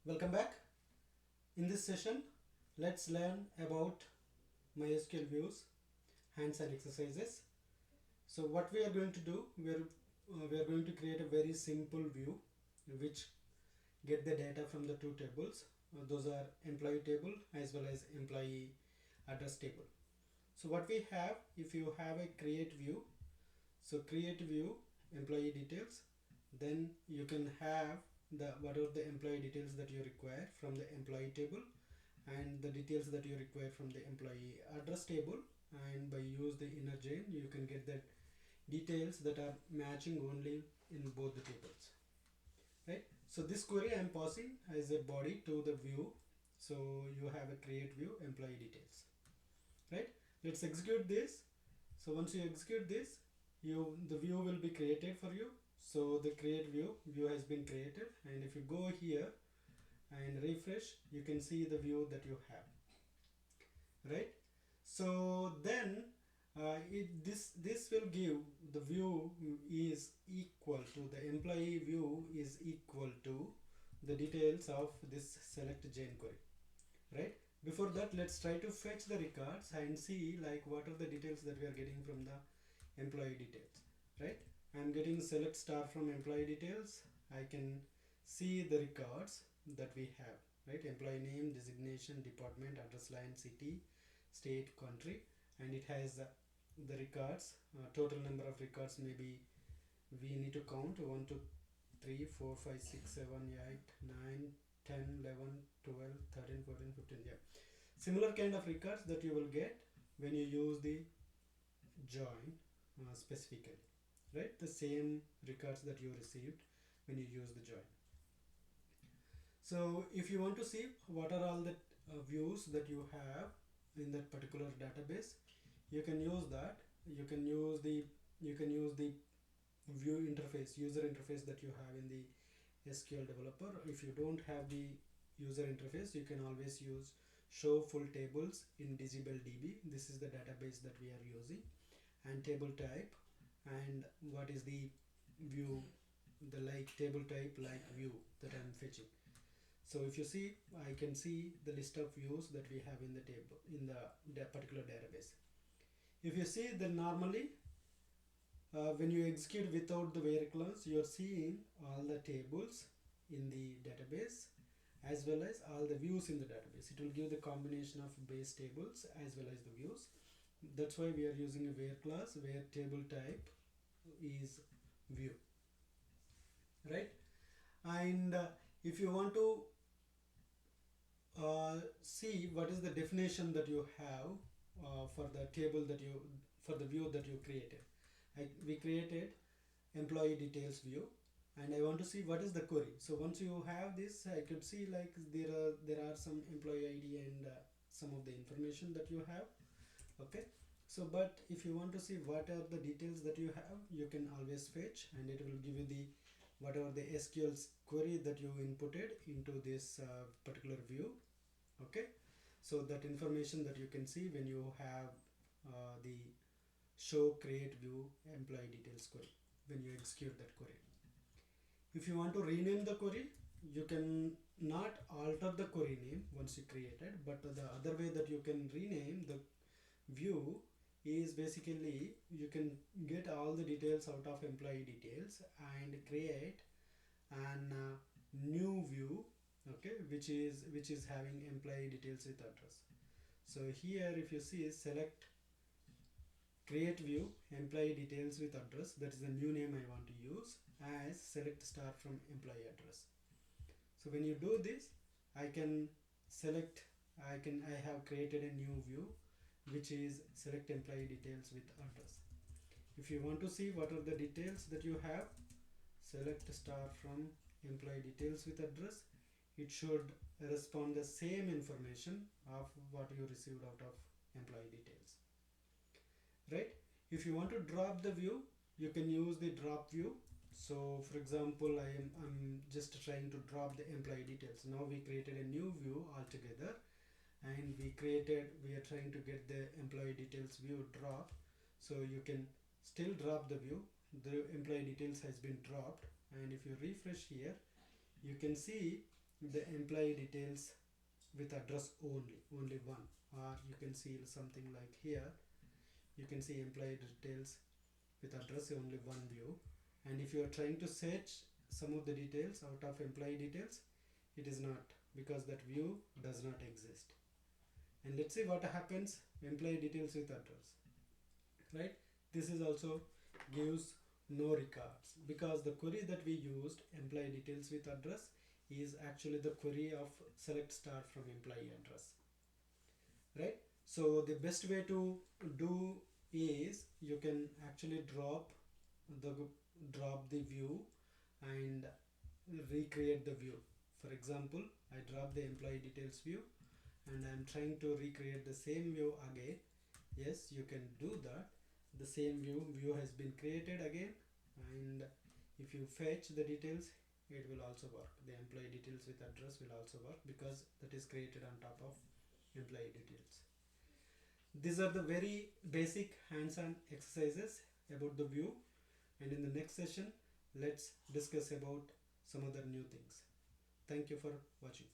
Welcome back. In this session, let's learn about MySQL views, hands-on exercises. So what we are going to do, we are going to create a very simple view which get the data from the two tables. Those are employee table as well as employee address table. So what we have, if you have a create view, so create view employee details, then you can have what are the employee details that you require from the employee table and the details that you require from the employee address table, and by use the inner chain you can get the details that are matching only in both the tables, right? So this query I am passing as a body to the view, so you have a create view employee details, right? Let's execute this. So once you execute this, the view will be created for you. So the create view has been created, and if you go here and refresh, you can see the view that you have, right? So then this will give the view is equal to the employee view is equal to the details of this select gen query, right? Before that, let's try to fetch the records and see like what are the details that we are getting from the employee details, right? I'm getting select star from employee details. I can see the records that we have, right? Employee name, designation, department, address line, city, state, country, and it has the records, total number of records. Maybe we need to count 1 2 3 4 5 6 7 8 9 10 11 12 13 14 15. Yeah, similar kind of records that you will get when you use the join specifically, right? The same records that you received when you use the join. So if you want to see what are all the views that you have in that particular database, you can use that. You can use the view interface, user interface that you have in the SQL developer. If you don't have the user interface, you can always use show full tables in DB. This is the database that we are using, and table type, and what is the view, the like table type like view that I'm fetching. So if you see, I can see the list of views that we have in the table in the particular database. If you see, then normally when you execute without the where clause, you are seeing all the tables in the database as well as all the views in the database. It will give the combination of base tables as well as the views. That's why we are using a where clause where table type is view, right? And if you want to see what is the definition that you have for the table that you for the view that you created. We created employee details view, and I want to see what is the query. So once you have this, I could see like there are some employee ID and some of the information that you have, okay? So but if you want to see what are the details that you have, you can always fetch, and it will give you the whatever the SQL query that you inputted into this particular view, okay? So that information that you can see when you have the show create view employee details query when you execute that query. If you want to rename the query, you can not alter the query name once you created, but the other way that you can rename the view is basically you can get all the details out of employee details and create an new view, okay, which is having employee details with address. So here if you see, select create view employee details with address, that is the new name I want to use, as select star from employee address. So when you do this, I can select, I have created a new view which is select employee details with address. If you want to see what are the details that you have, select star from employee details with address. It should respond the same information of what you received out of employee details, right? If you want to drop the view, you can use the drop view. So for example, I'm just trying to drop the employee details. Now we created a new view altogether, and we are trying to get the employee details view drop. So you can still drop the view. The employee details has been dropped, and if you refresh here, you can see the employee details with address only one, or you can see something like here, you can see employee details with address only one view. And if you are trying to search some of the details out of employee details, it is not, because that view does not exist. And let's see what happens employee details with address, right? This is also gives no records, because the query that we used, employee details with address, is actually the query of select star from employee address, right? So the best way to do is you can actually drop the view and recreate the view. For example, I drop the employee details view and I'm trying to recreate the same view again. Yes, you can do that. The same view has been created again, and if you fetch the details, it will also work. The employee details with address will also work, because that is created on top of employee details. These are the very basic hands-on exercises about the view, and in the next session let's discuss about some other new things. Thank you for watching.